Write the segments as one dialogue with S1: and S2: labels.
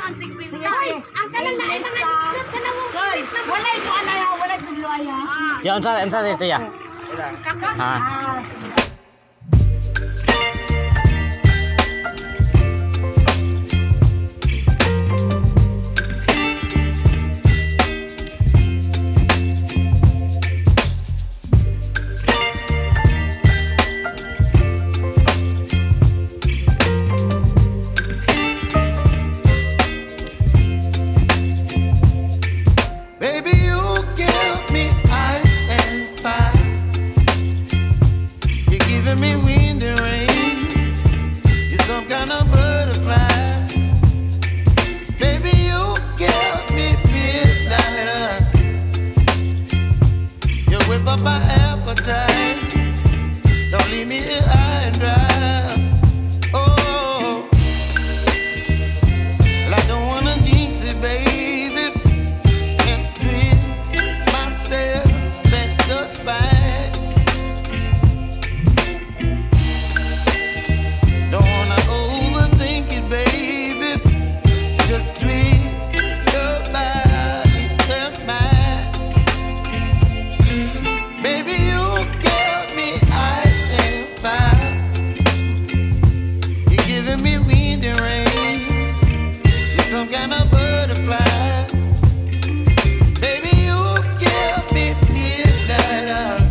S1: ang 50. Ang kanang na mga dikot sa nawo. Wala ito alaya, wala ito alaya.
S2: Yan sa dito ya. Ha.
S3: My appetite, don't leave me here high and dry. Oh, well, I don't wanna jinx it, baby, and twist myself at the spine. Don't wanna overthink it, baby, it's just twist your body and mine. Baby, you give me ice and fire. You're giving me wind and rain. You're some kind of butterfly. Baby, you give me midnight.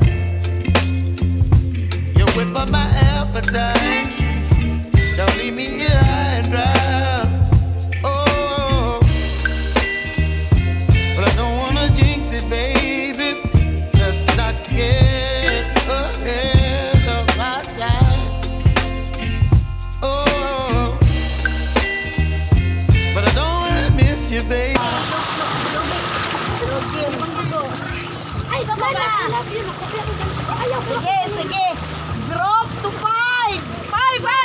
S3: You whip up my appetite. Don't leave me here high and dry. Oh, but I don't wanna jinx it, baby. Not get ahead of my time. Oh, but I don't wanna miss you, baby.
S1: Ay, sabay na! Sige, sige. Drop to 5! 5!
S2: 5.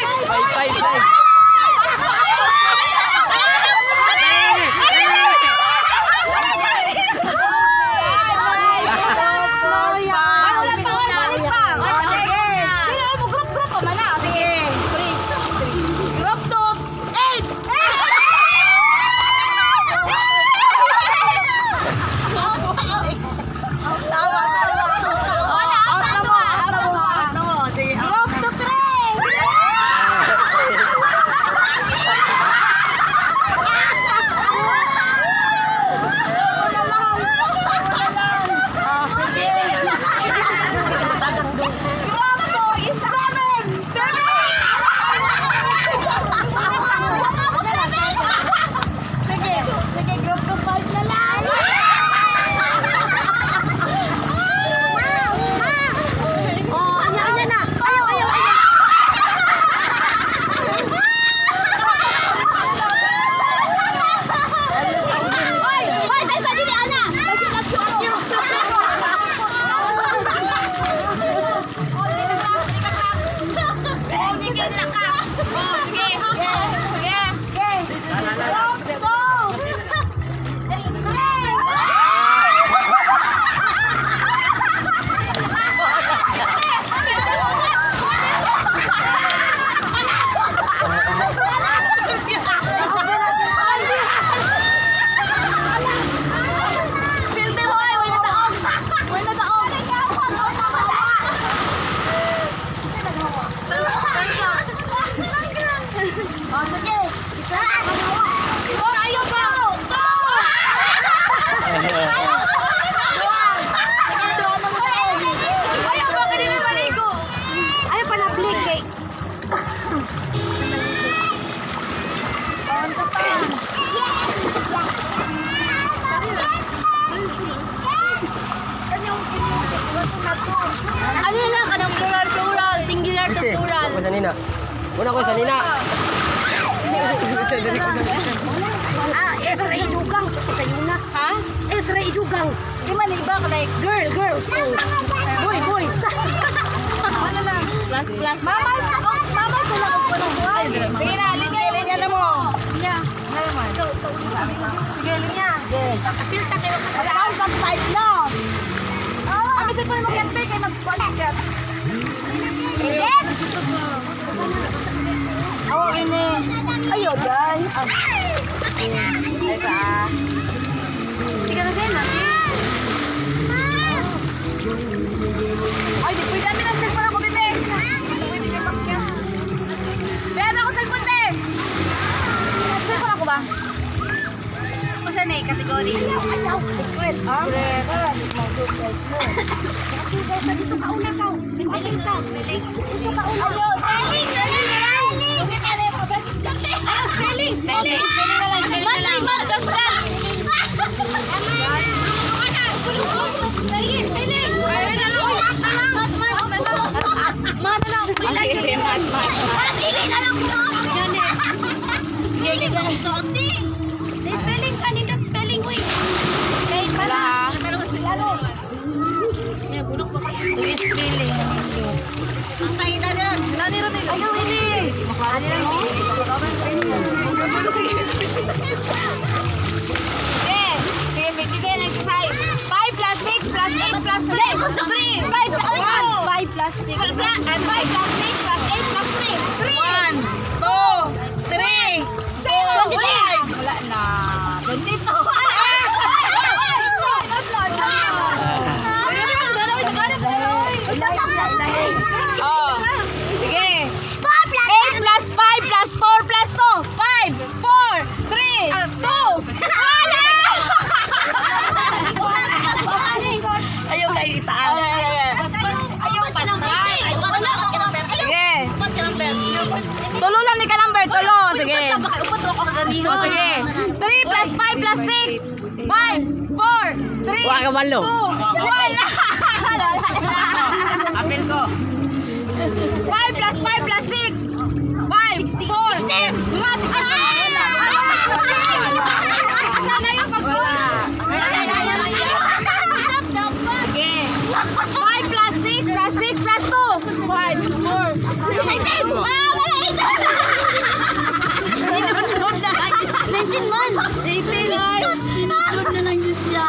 S1: Ano lang ka ng plural, singular to plural.
S2: Ako sa nina. Una ko sa nina.
S1: Esra idugang. Sa yuna. Ha? Esra idugang. Di man ibang like girls. So, boys. Ano lang? Plus. Mama sila ko po ng buhay. Sige na, linya na mo. Linya. Sige, linya. Pilta kayo. Alam sa 5 na. Kami sa po mo kente kay mag-qualify. Yes! Awa ini. Ayo, guys. Tiga na sa'yo natin. Ay, di pwede namin ang cellphone ako, bebe. Pwede ka mag-kaya. Bebe, ako cellphone, be. Cellphone ako ba? Kung saan eh, kategory? Ayaw. Secret. Dito ka una ka. Spelling ka. Dito ka una. Ayaw. Spelling. Spelling na lang. Spelling ka, nindot spelling mo eh. Kahit ba na? Lalo. Bulok pa kayo. Tuwi spelling. Ang tayo na rin. Lali rin nila. Ayaw, hindi. Makali lang. Sige, nag-decide. 5 plus 6 plus 8 plus 3. Gusto 3. 5 plus 6 plus 8 plus 3. 1, 2, 3, 0. Wala na. 22. Sige. 8 plus 5 plus 4 plus 2. 5, 4, 3, 2. Ayaw kayo itaas. Ayaw pa naman. Sige. Tulo lang ni Kalamber. Tulo. Sige. Sige. 3 plus 5 plus 6. 5, 4, 3, 2, 1.
S2: Wala ka malo. Apil ko.
S1: 5 plus 5 plus 6. 5, 4, 16. Sana yung pagkuha. Sige. 5 plus 6 plus 6 plus 2. 5, 4, 18. Wala 19 man. 18 ay. Sunod na lang yun siya.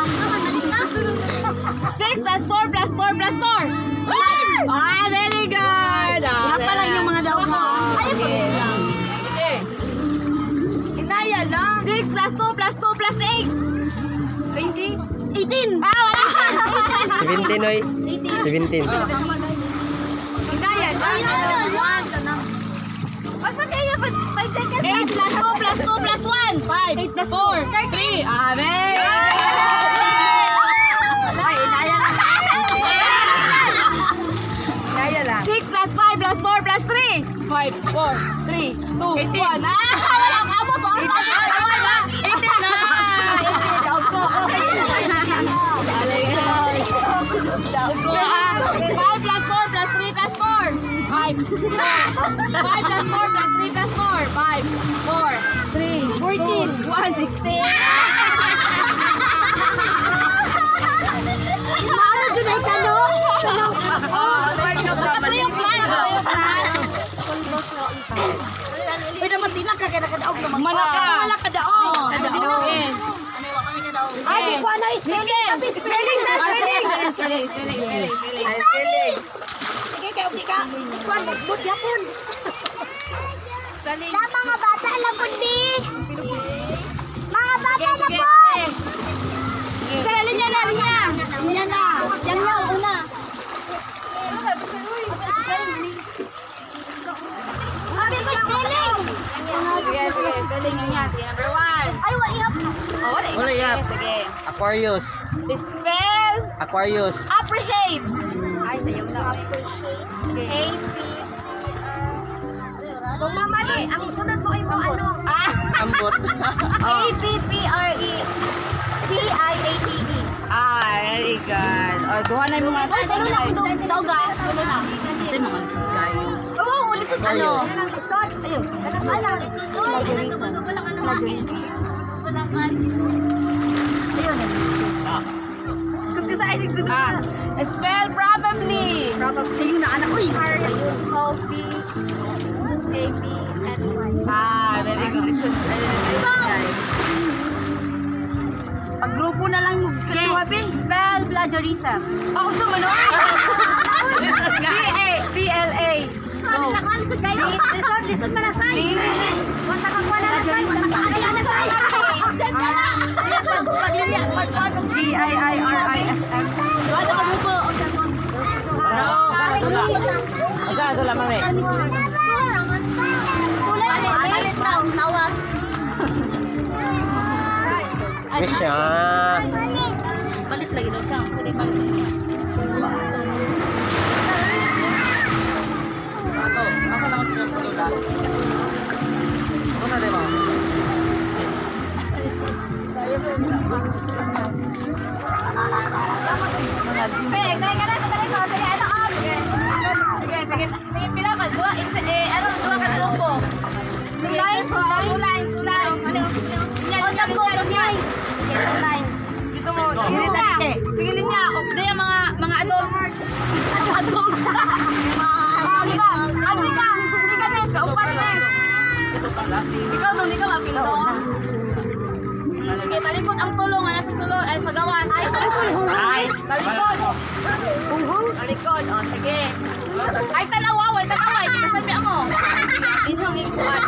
S1: 6 plus 4 plus 4 plus 4. 18. Ah, very good. Yan pa lang yung mga daw mo. Sige. Inaya lang. 6 plus 2 plus 2 plus 8. 20. 18. Ah, wala.
S2: 17 oy. 17.
S1: Inaya lang. Wag pa kayo. 5 seconds. 8 plus 2 plus 2 plus 1. 5. 8 plus 4. 30. Ah, very good. Ay, inaya lang. Inaya lang. 6 plus 5 plus 4 plus 3. 5, 4, 3, 2, 1. Ah, walang abot. 18 na. 18. Daog ko. 5 plus 4 plus 3 plus 4. 5. 5 plus 4 plus 3 plus 4. 5, 4, 3, 14, 1, 16. Ano dyan ay kano? Ito yung plan. Uy, naman din lang kagana-kadaog naman. Malaka-daog. Ay, di ko na spelling. Spelling na, spelling. Spelling. Sige, kayo ka. Kuan, magbud yapon. Spelling. Mga bata na po, di. Mga bata na po. Sa linya na, linya. Linya na. Yan na, una. Sabi ko, spelling. Sige, spelling yun yan. Sige, number 1. Ay, wala yap.
S2: Wala yap.
S1: Sige.
S2: Aquarius.
S1: Spell.
S2: Aquarius.
S1: Appreciate. Ay, sayo na. Appreciate. Okay. Kung mamali, ang sunod mo ay mo ano?
S2: Ambot.
S1: A-P-P-R-E-C-I-A-T-E.
S4: Ah, very good. O, duha na yung mga...
S1: Ay, dalo na ako doon. Daw ga. Dalo na.
S4: Kasi mga lisod kayo.
S1: Oo, ulisod ano? Lisod. Ayun. Ano? Lisod. Wala ka naman. Wala ka. Ayun. Skut ka sa isig doon.
S4: Spell probably.
S1: Probably. Sa'yo na anak. Uy! O-P-A-B-N-Y.
S4: Ah, very good. Lisod. Guys.
S1: Pag-grupo na lang kaluwabi. Spell plagiarism.
S4: Oh, so ano?
S1: P-A-P-L-A.
S4: Go.
S1: Lisod, lisod manasay. Wanta ka kwa na nasay. Wanta ka kwa na nasay.
S4: I-I-R-I-S-M.
S1: Wala ka mo po. O cellphone.
S2: Asa ito lang mami.
S1: Palit daw. Tawas.
S2: Misya.
S1: Palit lagi daw siya. Pwede palit.
S2: Ako, asa lang ako tinulula. Ako na diba?
S4: Sige, pila ka. Dua ka grupo.
S1: Lines.
S4: Dito mo. Sige linya. Hindi yung mga adult. Adult. Hindi ka, Nes. Kaupat, Nes. Ikaw doon, di ka mapinto. Sige, talikod ang tulong na nasa sulod, ay sa gawas. Talikod. Talikod, o sige. Ay, tanawaway, di ka sabi mo. Inyong ikuan.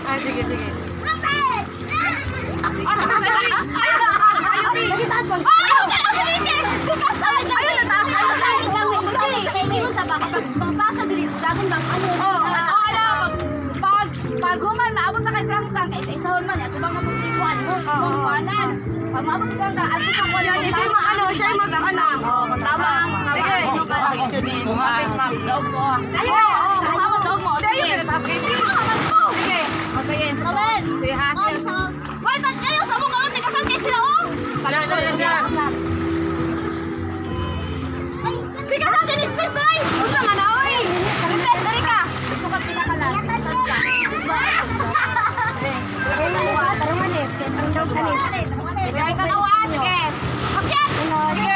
S4: Ay, sige. Pag human, naabot na kay Kangtang, kay isahon man, ito bang mapagpikuan mo? Kumanan. Pag maabot si Kangtang, at isang kuwan yan, siya yung mag-anang. Magtabang. Sige.
S2: Kumapit ma'am. Daw po.
S4: Sige, kumamot daw mo. Sige. Sige. Sige. Sige, ha. Wait, ayaw sa mga unti, kasan kayo sila, oh?
S2: Ito siya.
S4: Di ka sa sinismis, oy! Unsa nga na, oy! Princess, dali ka! Ito ka pinakalan. Sige, ay tanawa, sige. Pakyat! Sige.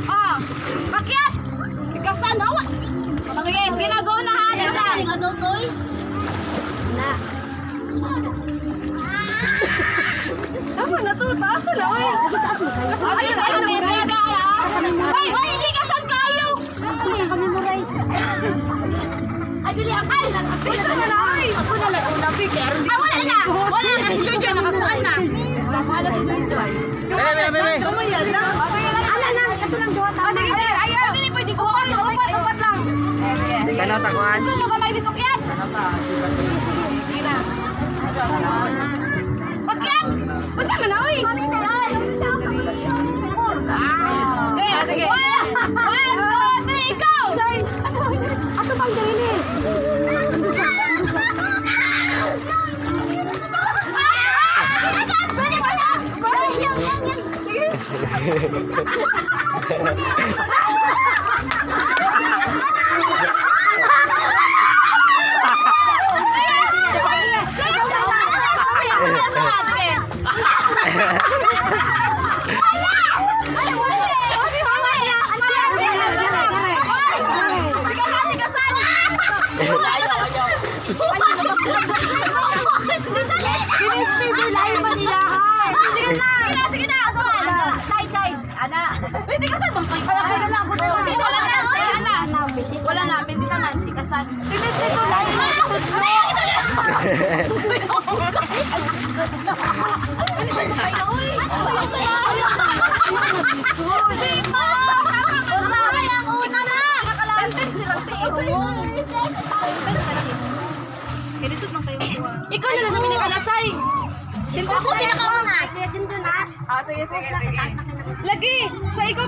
S4: Oh, pakyat! Ikasan, hawa! Sige na, go na ha, Nessa! Tama na to, taas na, oy! Ay, hindi kasan kayo! Wala na! Si Jojo, nakakuan na! Wala si Jojo.
S2: Bebe.
S4: Sige, pwede ko. Upat lang.
S2: Kano takuan?
S4: Gusto mo kamay dito, Kiat? Sige na. Pakyat! Basta mo na, oy! Sige. 1, 2, 3, ikaw!
S1: Ato bang dilinis?
S4: Sige na! Side! Ana! Pwede ka saan bang kayo? Wala na, pwede naman. Hindi ka saan.
S1: Ikaw na lang sa minikalasay.
S4: Ako pinakauna. Sige.
S1: Lagi, sa ikaw